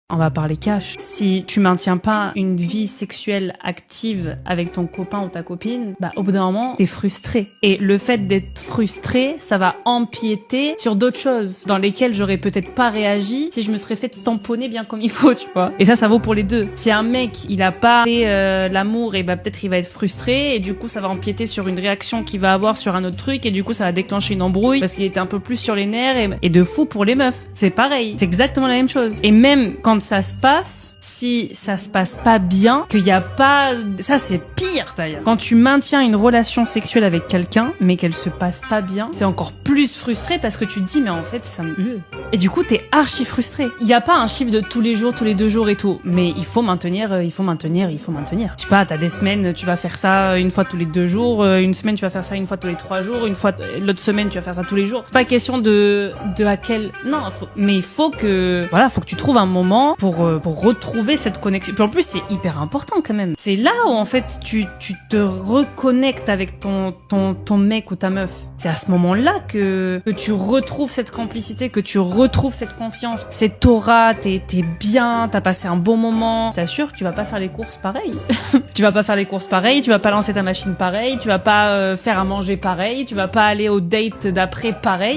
On va parler cash. Si tu maintiens pas une vie sexuelle active avec ton copain ou ta copine, bah au bout d'un moment, t'es frustré. Et le fait d'être frustré, ça va empiéter sur d'autres choses dans lesquelles j'aurais peut-être pas réagi si je me serais fait tamponner bien comme il faut, tu vois. Et ça vaut pour les deux. Si un mec, il a pas fait l'amour, et bah peut-être il va être frustré et du coup ça va empiéter sur une réaction qu'il va avoir sur un autre truc et du coup ça va déclencher une embrouille parce qu'il était un peu plus sur les nerfs et de fou pour les meufs. C'est pareil. C'est exactement la même chose. Et même quand ça se passe, si ça se passe pas bien, qu'il y a pas... Ça, c'est pire, d'ailleurs. Quand tu maintiens une relation sexuelle avec quelqu'un, mais qu'elle se passe pas bien, t'es encore plus frustré parce que tu te dis, mais en fait, ça me... Et du coup, t'es archi frustré. Il y a pas un chiffre de tous les jours, tous les 2 jours et tout, mais il faut maintenir. Je sais pas, t'as des semaines, tu vas faire ça une fois tous les 2 jours, une semaine, tu vas faire ça une fois tous les 3 jours, une fois, l'autre semaine, tu vas faire ça tous les jours. C'est pas question de à quel... Non, mais il faut que... Voilà, faut que tu trouves un moment pour retrouver cette connexion. Puis en plus, c'est hyper important quand même. C'est là où en fait tu te reconnectes avec ton mec ou ta meuf. C'est à ce moment-là que tu retrouves cette complicité, que tu retrouves cette confiance, cette aura, t'es bien, t'as passé un bon moment. T'assures que tu vas pas faire les courses pareil. Tu vas pas faire les courses pareil, tu vas pas lancer ta machine pareil, tu vas pas faire à manger pareil, tu vas pas aller au date d'après pareil.